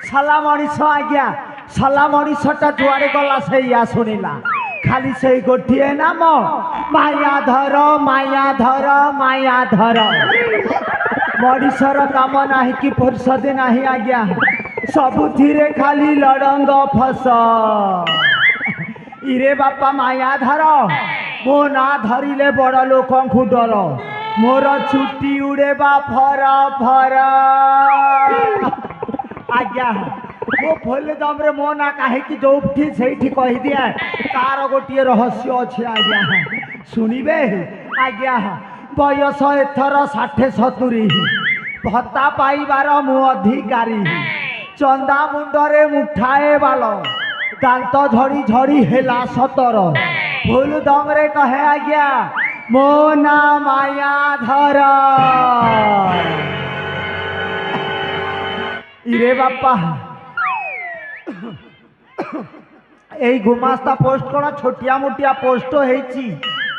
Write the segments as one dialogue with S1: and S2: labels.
S1: साला मनीष आज्ञा साला मनीषटा जुआड़े गला से शुणिला खाली से गोटे नाम मायाधर मायाधर मायाधर मनीषर काम ना कि फुर्सद ना आज्ञा सबुथिरे खाली लड़ंग फस इरे बापा मायाधर मो ना धरिले बड़ लोक डर मोर छुट्टी उड़ेबा फर फर आज्ञा मो फुल दम्रे मो ना कहीं जोठी से कही दिए तार गोटे रहस्य अच्छे आज्ञा शुणवे आज्ञा बयस एथर 60-70 भत्ता पाइबार मु अधिकारी चंदा मुंडरे मुठाए बाल दांत झड़ी झड़ी हेला 17 फुल दम्रे कहे आज्ञा मो ना मायाधर इरे बापा यही गुमास्ता पोस्ट कौन छोटिया मोटिया पोस्ट होती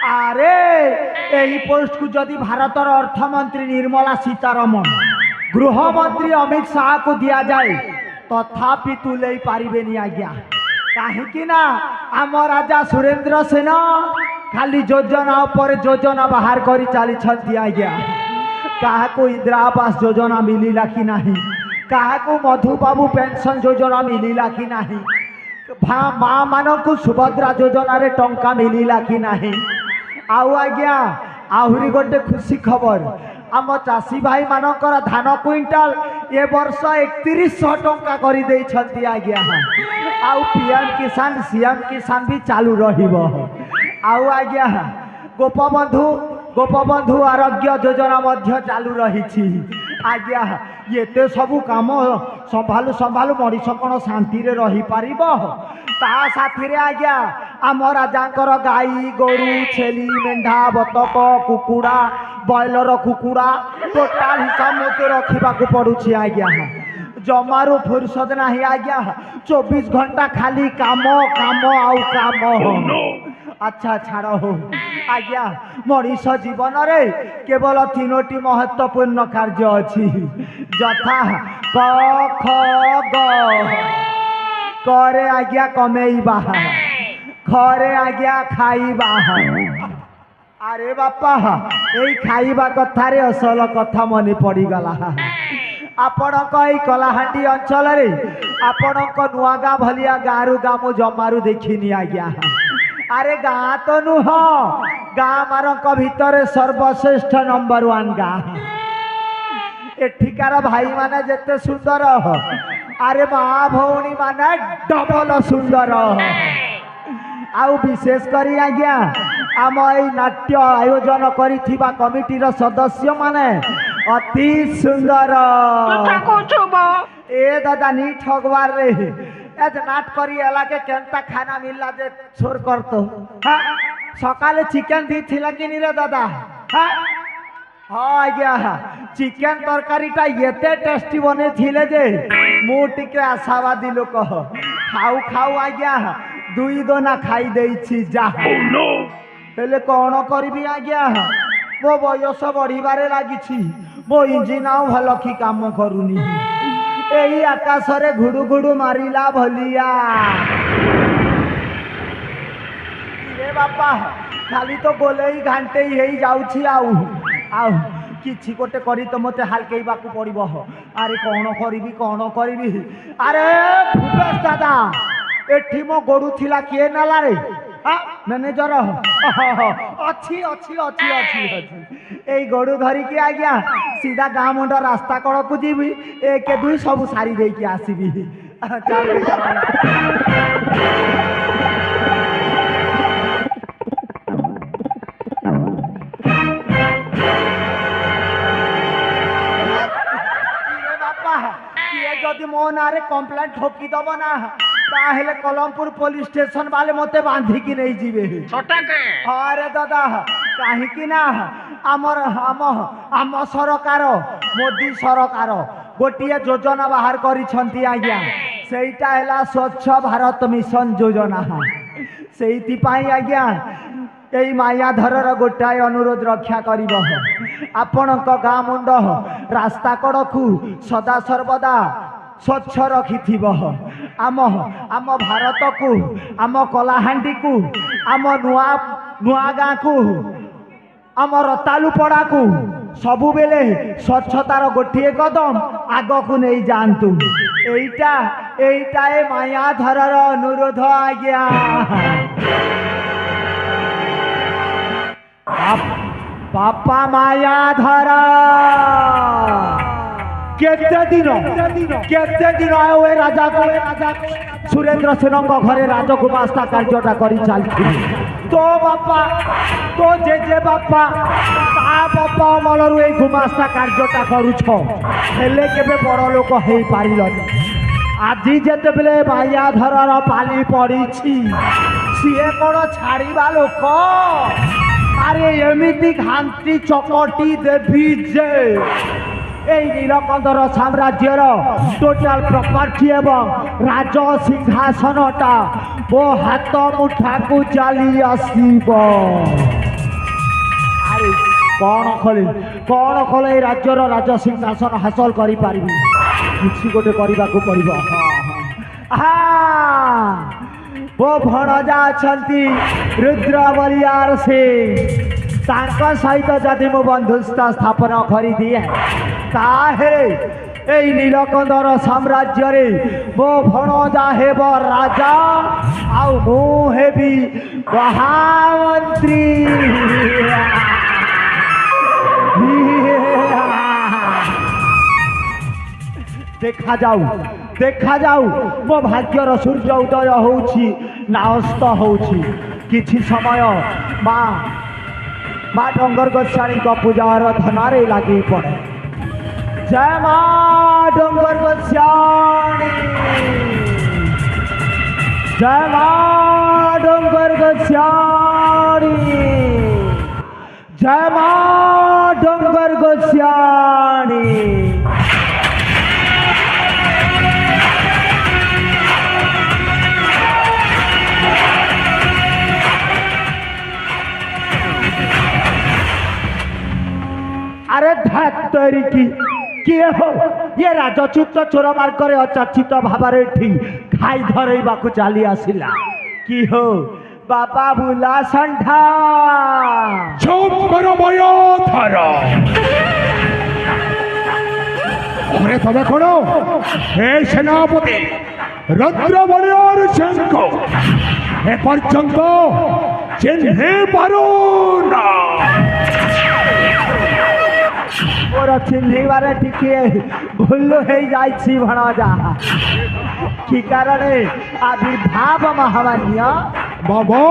S1: आरे यही पोस्ट को जदि भारतर अर्थमंत्री निर्मला सीतारमण गृहमंत्री अमित शाह को दिया जाए तथापि तुले पारे आज्ञा कहीं आम राजा सुरेंद्र सेन खाली योजना पर योजना बाहर कर चली आज्ञा क्या इंदिरा आवास योजना मिलला कि नहीं क्या मधुबाबू पेंशन योजना मिलला कि नहीं माँ मान को सुभद्रा योजना रे टंका मिलला कि नहीं आउ आज्ञा आहरी गोटे खुशी खबर आम चाषी भाई मानकर धान क्विंटाल ए वर्ष 3100 टंका कर देइछंती आज्ञा आउ पीएम किसान सीएम किसान भी चालू रहिबो आउ आज्ञा गोपबंधु आरोग्य योजना मध्य चालू रही आज्ञा ये सबू काम संभालू संभालू मनीष कौन शांति रही पार ता साथी आज्ञा आम राजांकर गाई गोरु छेली मेढ़ा बतक कुकुड़ा बॉयलर कुकुड़ा टोटाल हिसाब मत रखा पड़ुछि आज्ञा जमारू फुर्सद नहीं आज्ञा 24 घंटा खाली काम काम आउ काम अच्छा छाड़ हो आज्ञा मनीष जीवन रे केवल 3टी महत्वपूर्ण कार्य अच्छी यथा क ख ग करे आज्ञा कमेइबा खरे आज्ञा खाइबा अरे बापा यही खाइबा कथारे असल कथा मन पड़गला आपणक कलाहांडी अंचल रे आपणक नुआगा भलिया गाँव गाँ मु जमारू देखिनी आज्ञा अरे गाँ तो नुह गाँ मानक भितर सर्वश्रेष्ठ नंबर 1 गाँ एठिकार भाई माने जेते सुंदर अरे माँ भौणी माने डबल सुंदर आउ विशेष करी आज्ञा आम ई नाट्य आयोजन करिथिबा कमिटीर सदस्य माने अति सुंदर ए दादा नी ठगवार रे एज नाट करी एला के केनता खाना मिलला जे छोर करतो हां सकाले चिकन दी थिला कि नी रे दादा हां हां आज्ञा चिकन तरकारीटा एते टेस्टी बने थिले जे मु टिके आशावादी लोक खाऊ खाऊ आज्ञा 2 दोना खाई देछि जा हेले कौन करी आज्ञा मो बयस बढ़िबारे लागिछि मो इंजिन आउ भल कि काम करूनी एही आकाश रे घुड़ू घुड़ू मारिला भलिया रे बापा खाली तो गोले ही घंटे ही जाउछि आउ କିଛି ଗୋଟେ କରି ତ ମୋତେ ହାଲକେଇବାକୁ ପଡ଼ିବ। ଆରେ କ'ଣ କରିବି କ'ଣ କରିବି? ଆରେ ଭୁବେଶ ଦାଦା ଏଠି ମୋ ଗୋଡ଼ୁ ଥିଲା କିଏ ନେଲା ରେ? ମ୍ୟାନେଜର ଅଛି ଅଛି ଅଛି ଅଛି ଅଛି ଏଇ ଗୋଡ଼ୁ ଧରିକି ଆଜ୍ଞା ସିଧା ଗାଁ ମୁଣ୍ଡ ରାସ୍ତା କଡ଼କୁ ଯିବି, 1 2 ସବୁ ସାରି ଦେଇକି ଆସିବି। ଚାଲ যদি মো নাঁরে কমপ্লেন ঠকিদব না তাহলে কলমপুর পুলিশ স্টেশন বালে মতে বাঁধিকি নেই যাবে। আরে দাদা কাহিকি না আমার আম সরকার মোদি সরকার গোটিয়ে যোজনা বাহার করিছন্তি আজ্ঞা, সেইটা হেলা স্বচ্ছ ভারত মিশন যোজনা। সেইপাই আজ্ঞা এই মায়াধরর গোটাଏ অনুরোধ রক্ষা করিব, ଆପଣଙ୍କ ଗାଁ ମୁଣ୍ଡ ରାସ୍ତା କଡ଼କୁ ସଦା ସର୍ବଦା ସ୍ୱଚ୍ଛ ରଖିଥିବ। ଆମ ଭାରତକୁ, ଆମ କଳାହାଣ୍ଡିକୁ, ଆମ ନୂଆ ଗାଁକୁ, ଆମ ରତାଲୁପଡ଼ାକୁ ସବୁବେଳେ ସ୍ୱଚ୍ଛତାର ଗୋଟିଏ କଦମ ଆଗକୁ ନେଇ ଯାଆନ୍ତୁ। এইটা ଏ ମାୟାଧରର ଅନୁରୋଧ ଆଜ୍ଞା। बापा मायाधर केते दिन आयो ए राजा को सुरेंद्र सेन घरे राजगुमास्ता कार्यटा करी चलती। तो बापा तो जे बापा ता बापा अमलरू ए गुमास्ता कार्यटा करुछ हेले केबे बड़ लोक हेई पारिलनी। आज जेतेबेले मायाधरर पाली पड़ीछि सीए कोन छाड़ीबा लोक। আরে এমিতি ঘান্তি চকটি দেবী যে এই নীলকণ্ঠর সাম্রাজ্যর টোটাল প্রপার্টি এবং রাজ সিংহাসনটা মো হাত মুঠাকু চালি আসিব। আরে কଣ কলে এই রাজ্যর রাজ সিংহাসন হাসল করে পারিবি? কিছু গোটে କରିବାକୁ পড়িব। वो भणजा अछंती रुद्र बलियार सिंह तांका सहित जदि मो बंधुस्थ स्थापन करी दिए ताहे এই নীলকণ্ঠর সাম্রাজ্যরে মো ভণজা হেব রাজা আউ মু হেবি মহামন্ত্রী। देखा जाऊ मो भाग्यर सूर्य उदय होउछि ना अस्त होउछि। किछि समय माँ डंगर गोस्वाणी पूजार धनारे लगी पड़े। जय माँ डंगर गोस्वाणी, जय माँ डंगर गोस्वाणी, जय माँ डंगर गोस्वाणी। अरे धैर्य की किए हो ये राजच्युत चोर मार्गरे अचर्चित भाव खाई धरैबा चली आसिला कि हो बाबा बुला संढा।
S2: चुप करो मायाधर। अरे तबे करो हे सेनापति रुद्र बलियार सिंह को ए पर्यंत चिन्हे पारो ना।
S1: मोर चिन्हबारे टिके भूल हो जाइछि भणजा कि कारण आविर्भाव महामान्य
S2: बाबा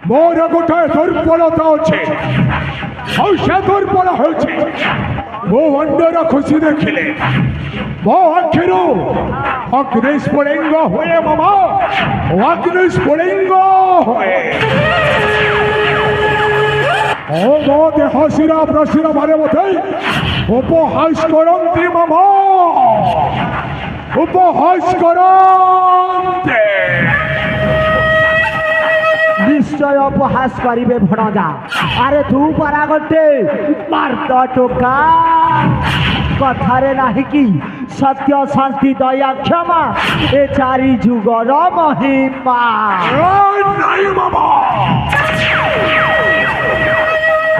S2: मोर गोटे दुर्बलता अच्छे से दुर्बल हो मो अंडर खुशी देखिले मो आखिर अग्निस्फुलिंग हुए मामा अग्निस्फुलिंग हुए मो देह शिरा प्रशिरा मारे मते उपहास करती मामा उपहास करते।
S1: निश्चय उपहास करिबे भणजा। अरे तू परा गटे मार्द टोका कथारे नाही कि सत्य शांति दया क्षमा ए चारि जुगर महिमा।
S2: नहीं मामा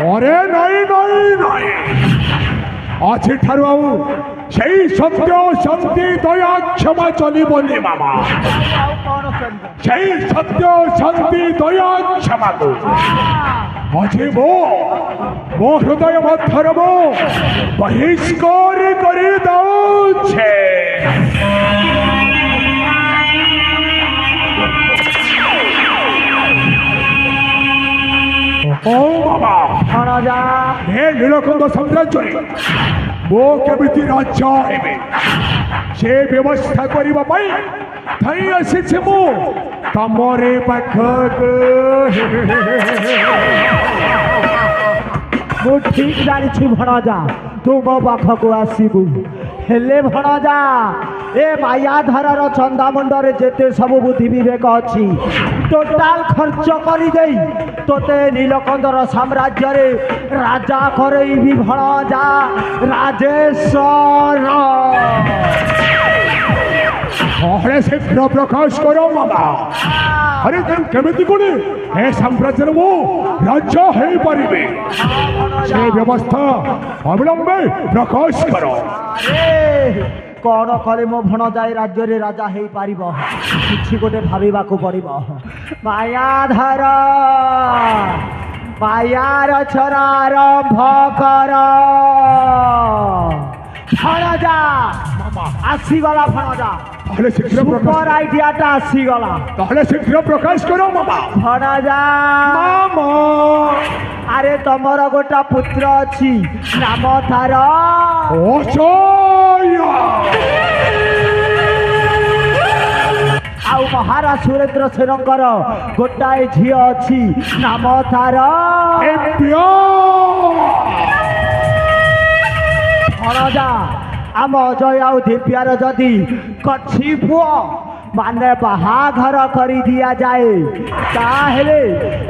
S2: अरे नहीं नहीं नहीं আজি ঠাରୁ ଆଉ ସେଇ ସତ୍ୟ ଶାନ୍ତି ଦୟା କ୍ଷମା ଚଳିବନି ମାମା
S1: ଆଉ କ'ଣ କରିବ?
S2: ସେଇ ସତ୍ୟ ଶାନ୍ତି ଦୟା କ୍ଷମାକୁ ଆଜି ମୋ ହୃଦୟ ମଧ୍ୟରେ ମୁଁ ବହିଷ୍କାର କରି ଦଉଛି ଓ ବାବା
S1: ଭଣଜା
S2: हे नीलकंठ साम्राज्य मो केमिति राज्य हेबे से व्यवस्था करबा पई थई आसी मु तमरे पाखक
S1: ମୁଁ ଠିକ୍ ଜାଣିଛି ଭଣଜା ତୁ ମୋ ପାଖକୁ ଆସିବୁ ହେଲେ ଭଣଜା ଏ ମାୟାଧରର ଚନ୍ଦାମୁଣ୍ଡରେ ଯେତେ ସବୁ ବୁଦ୍ଧି ବିବେକ ଅଛି ଟୋଟାଲ ଖର୍ଚ୍ଚ କରିଦେଇ ତୋତେ ନୀଳକଣ୍ଡର ସାମ୍ରାଜ୍ୟରେ ରାଜା କରେଇବି ଭଣଜା ରାଜେଶ୍ୱର
S2: अरे शीघ्र प्रकाश करो मामा अरे तुम केमिति कोनी ए साम्राज्य मो राज्य हे परिबे से व्यवस्था अविलंबे प्रकाश करो
S1: ଆରେ କ'ଣ କଲେ ମୋ ଭଣଜା ଏ ରାଜ୍ୟରେ ରାଜା ହେଇପାରିବ କିଛି ଗୋଟେ ଭାବିବାକୁ ପଡ଼ିବ ମାୟାଧର ମାୟାର ଛରା ଆରମ୍ଭ କର ଭଣଜା ଆସିଗଲା ଭଣଜା
S2: ताहले शीघ्र
S1: ସୁପର
S2: प्रकाश
S1: ଆଇଡିଆଟା ଆସିଗଲା
S2: ताहले शीघ्र प्रकाश करो मामा
S1: ଭଣଜା
S2: मामा
S1: ଆରେ ତମର ଗୋଟା ପୁତ୍ର ଅଛି ନାମ ତାର
S2: ओचोय
S1: ଆଉ ମହାରାଜ ସୁରେନ୍ଦ୍ର ସେନଙ୍କର ଗୋଟାଏ ଝିଅ ଅଛି ନାମ ତାର
S2: एप्यो
S1: ଭଣଜା ଆମ ଅଜୟ ଆଉ ଦିବ୍ୟାର ଯଦି କଛି ପୁଅ ମାନେ ବାହାଘର କରିଦିଆଯାଏ ତାହେଲେ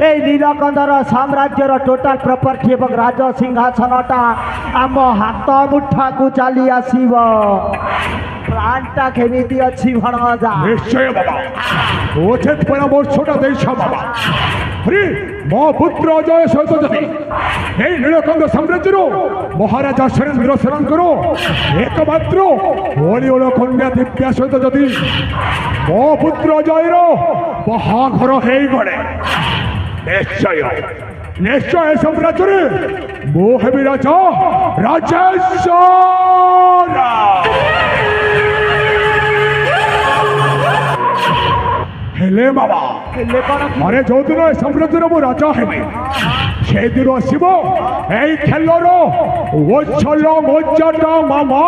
S1: ଏଇ ନୀଳକଣ୍ଡର ସାମ୍ରାଜ୍ୟର ଟୋଟାଲ ପ୍ରପର୍ଟି ଏବଂ ରାଜ ସିଂହାସନଟା ଆମ ହାତ ମୁଠାକୁ ଚାଲି ଆସିବ ପ୍ଲାନ୍ଟା କେମିତି ଅଛି ଭଣଜା
S2: निश्चय बाबा उचित परामर्शटा देश बाबा अरे मो पुत्र अजय सहित जदि हे नीलकंठ साम्राज्य महाराजा सुरेन्द्र सेनकर एकमात्र ओली ओलखंडिया दिव्या सहित जदि मो पुत्र अजयर बाहाघर हो गले निश्चय निश्चय साम्राज्य मो हेबी राजा राजेश्वर हेले बाबा
S1: ହେଲେ କ'ଣ
S2: अरे जो दिन साम्राज्य मु राजा हेबे से दिन आसब यही खेलर ओछल मज्जाटा मामा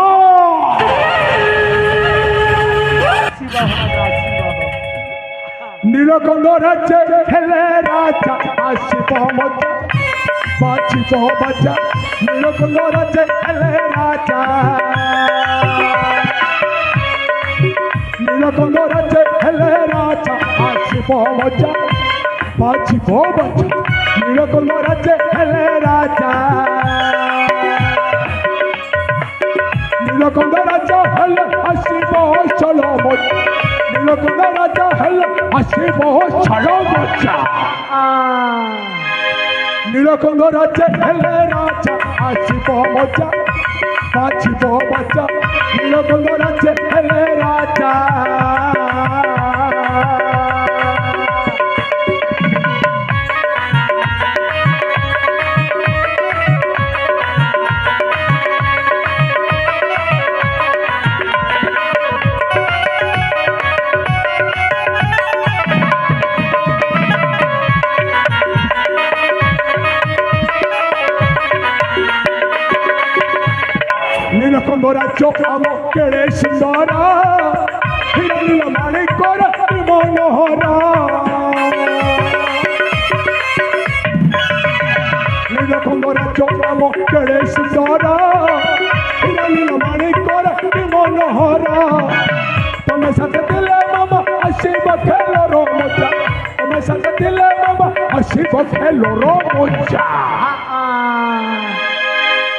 S2: नीलकंठ राज्य हेले राजा आसब मज्जा बाजिब बाजा नीलकंठ राज्य हेले राजा नीलकंठ राज्य हेले राजा आसब मजा बाजिब बाजा नीलकंठ राज्य हेले राजा नीलकंठ राज्य हेले आसब चल मजा नीलकंठ राज्य हेले आसब चल मजा नीलकंठ राज्य हेले राजा आसब मजा बाजिब बाजा नीलकंठ राज्य हेले राजा नीलकंठ राज्य आम केड़े सुंदर हिरण्य माणिकर मनोहर नीलकंठ राज्य आम केड़े सुंदर हिरण्य माणिकर मनोहर तमें साथ दिले मामा आसब खेलर मजा तमें साथ दिले मामा आसब खेलर मजा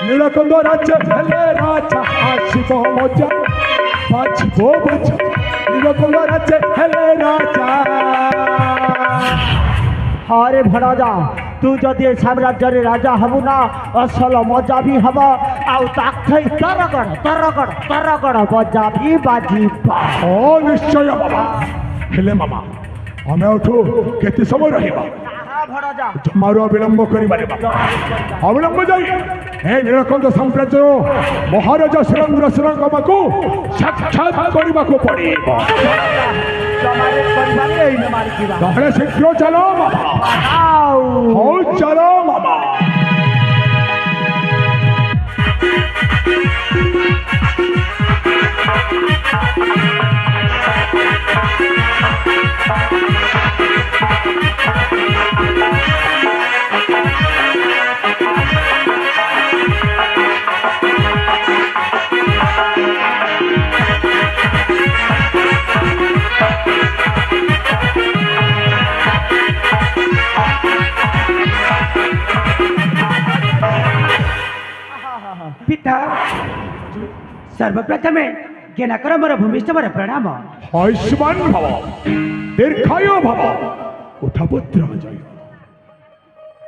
S2: नीलकंठ राज्य हेले राजा आसब मजा बाजिब बाजा नीलकंठ राज्य हेले राजा
S1: हरे भणजा तू जदि साम्राज्य राजा हबु ना असल मजा भी हब आखै तरगड़ तरगड़ तरगड़ मजा भी बाजी
S2: हाँ निश्चय बाबा हेले मामा आमे उठू केते समय रहिबा
S1: भड़जा
S2: जमारो अविलंब करिबारे अविलंब जाई हे नीलकंठ साम्राज्य महाराजा सुरेंद्र सिंहको साक्षात करबाको पड़िबो
S1: जमारे परिवार एई न मारी किबा
S2: ताहले शीघ्र चलो मामा हो चलो मामा
S3: पिता सर्वप्रथमे ज्ञानकर मोर भूमिष्ठ मोर प्रणाम
S2: आयुष्मान भव दीर्घायु भव उठ पुत्र जय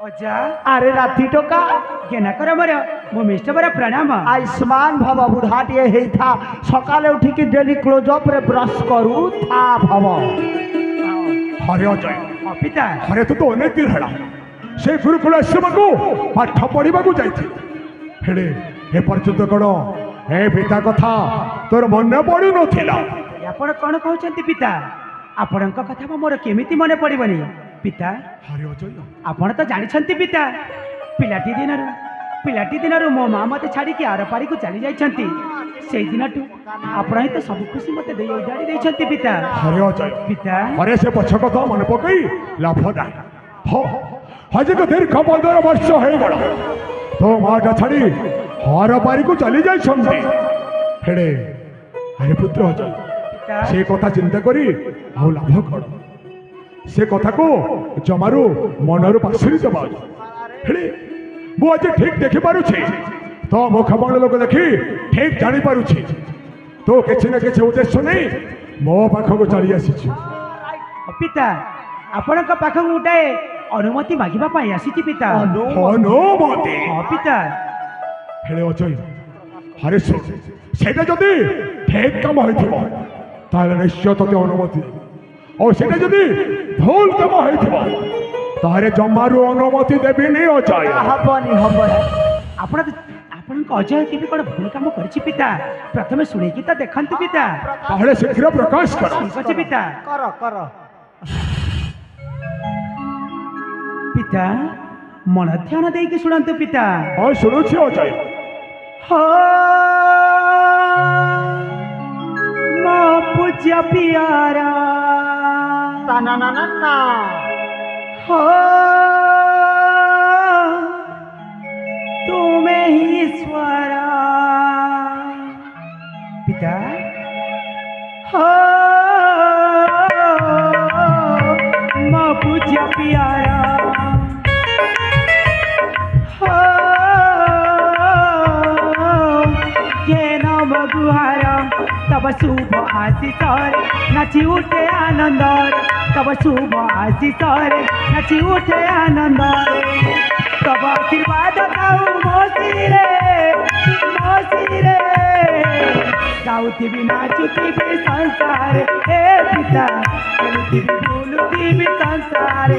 S3: अजा
S1: अरे राती टोका
S3: ज्ञानकर मोर भूमिष्ठ मोर प्रणाम
S1: आयुष्मान भव बुढ़ाटिए हेता सकाले उठिकी डेली क्लोजअप रे ब्रश करू था भव
S2: हरे जय
S3: पिता
S2: हरे तो अनेक दिन है से गुरुकुल आश्रम को पाठ पढ़ा जाइए हेले हे पर्यंत कौन हे पिता कथा तोर मन पड़ू नथिला
S3: आपण कौन कहते पिता आपण कथा मोर केमिति मन पड़बनी पिता
S2: हरे अजय
S3: आपण तो जानते पिता पिलाटी दिनरू मो माँ मत छाड़ी आर पारी को चली जाइछंती से दिन आपण ही तो सब खुशी मत दे उजाड़ी देछंती पिता
S2: हरे अजय
S3: पिता
S2: हरे से पछ कथा मन पकई लाभ ना हो हज को दीर्घ 15 वर्ष हो गला तो माटा छाड़ी हार पारी को चली जाइछंती हेडे हरे पुत्र अजय
S3: पिता
S2: से कथा चिंता करी आउ लाभ कौन से कथा को जमारू मनर पासरी दबा हेले मु आज ठीक देखि पारुछि तो मुखमंडल लोक देखी ठीक जानी पारुछि तो किछि न किछि उद्देश्य नहीं मो पाखको चली आसीछि
S3: पिता आपण पाखक गोटाए अनुमति मागिबा पाई आसीछि पिता
S2: अनुमति
S3: हाँ पिता
S2: हेले अजय हरे सेटा जदि ठीक काम होइथिबो ताले निश्चय तते अनुमति और सेटा जदि भूल काम होइथिबो तारे जमारू अनुमति देबी नहीं अजय
S1: हबनी हबनी
S3: आपण आपण अजय केबे कोन भूल काम करछि पिता प्रथमे सुनेकी त देखंतु पिता
S2: ताहले शीघ्र प्रकाश कर
S3: ठीक अछि पिता
S1: कर कर
S3: पिता मन ध्यान देकी सुनंतु पिता
S2: हां सुनुछि अजय
S3: हो मो पूज्य प्यारा
S1: तना ना ना ना
S3: हो तुम्हें ही ईश्वरा पिता हो मो पूज्य प्यारा हो ये नाम गुहारा तब शुभ आशीष नाची उठे आनंद तब शुभ आशीष नाची उठे आनंद तब आशीर्वाद गाऊ मोसीरे गाउथिबी नाचुथिबी संसार हे पिता खेलुथिबी बोलुथिबी संसार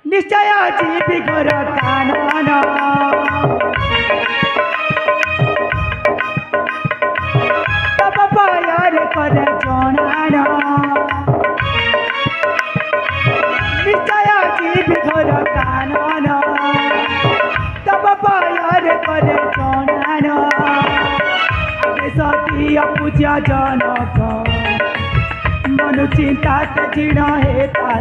S3: निश्चय जीवी घर कानन तब पायर कर जनान निश्चय जीवी घर कानन तब पायर कर जनान सती पूजा जनक मनु चिंता जीर्ण हेता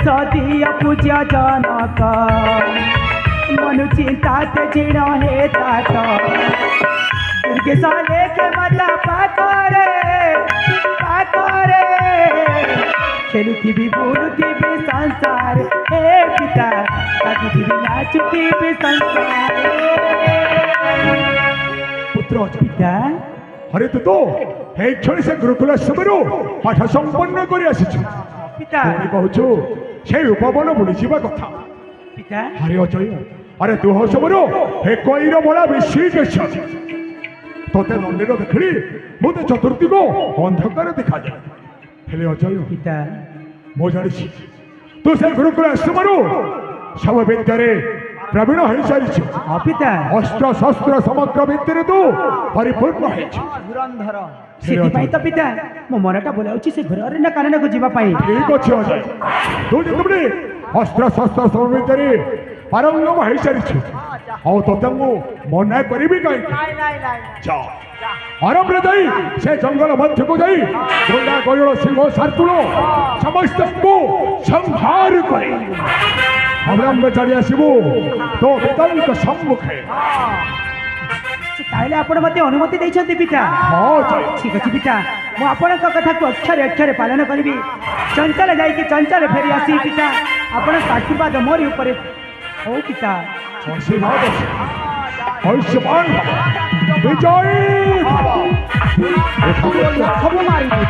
S3: सती पूज्य जनक मनु चिंता जीर्ण हेता के साले के मजा पाकोरे खेलुथिबी बुलुथिबी संसार हे पिता नाचुथिबी नाचुथिबी संसार
S2: পুত্র অজয়
S3: পিতা
S2: আরে তু তো এই ক্ষণে সে গুরুকুল আশ্রমରୁ পাঠ সম্পন্ন করে আসিଛୁ
S3: পিতা
S2: ପୁଣି କହୁଛୁ সেই ଉପବନ ବୁଲି ଯିବା କଥା
S3: পিতা
S2: আরে অজয় আরে তুহ ସବୁରୁ একইର ଭଳିଆ ବେଶୀ ବେଶ ତୋତେ ମନ୍ଦିର ଦେଖିଲି ମୋତେ ଚତୁର୍ଦିଗ ଅନ୍ଧକାର ଦେଖାଯାଏ ହେଲେ ଅଜୟ
S3: ପିତା
S2: ମୁଁ ଜାଣିଛି ତୁ ସେ ଗୁରୁକୁଳ ଆଶ୍ରମରୁ ସବୁ ବିଦ୍ୟାରେ ପ୍ରବୀଣ ହୋଇସାରିଛୁ
S3: ପିତା
S2: ଅସ୍ତ୍ର ଶସ୍ତ୍ର ସମଗ୍ର ଭିତରେ ତୁ ପରିପୂର୍ଣ୍ଣ ହେଇଛୁ
S1: ଧୁରନ୍ଧର
S3: ସେଥିପାଇଁ ତ ପିତା ମୋ ମନଟା ବୋଲାଉଛି ସେ ଘର ନା କାନନକୁ ଯିବା ପାଇଁ
S2: ଠିକ ଅଛି ଅଜୟ ତୁ ଯେତେବେଳେ ଅସ୍ତ୍ର ଶସ୍ତ୍ର ସବୁ ଭିତରେ ପାରଙ୍ଗମ ହେଇସାରିଛୁ ଆଉ ତୋତେ ମୁଁ ମନା କରିବି କାହିଁକି
S1: ନାଇଁ ନାଇଁ ନାଇଁ
S2: ଯା ଆରମ୍ଭରେ ଯାଇ ସେ ଜଙ୍ଗଲ ମଧ୍ୟକୁ ଯାଇ ଗୁଣ୍ଡା ଗୟଳ ସିଂହ ସାର୍ତୁଳ ସମସ୍ତଙ୍କୁ ସଂହାର କରି ଅବିଳମ୍ବେ ଚାଲି ଆସିବୁ ତୋ ପିତାଙ୍କ ସମ୍ମୁଖେ
S3: ତାହେଲେ ଆପଣ ମୋତେ ଅନୁମତି ଦେଇଛନ୍ତି ପିତା
S2: ହଁ ଜୟ
S3: ଠିକ ଅଛି ପିତା ମୁଁ ଆପଣଙ୍କ କଥାକୁ ଅକ୍ଷରେ ଅକ୍ଷରେ ପାଳନ କରିବି ଚଞ୍ଚଳ ଯାଇକି ଚଞ୍ଚଳ ଫେରି ଆସିବି ପିତା ଆପଣଙ୍କ ଆଶୀର୍ବାଦ ମୋରି ଉପରେ ହଉ ପିତା
S2: ଆଶୀର୍ବାଦ ଆୟୁଷ୍ମାନ ବିଜୟ
S1: ସବୁ ମାରିବୁ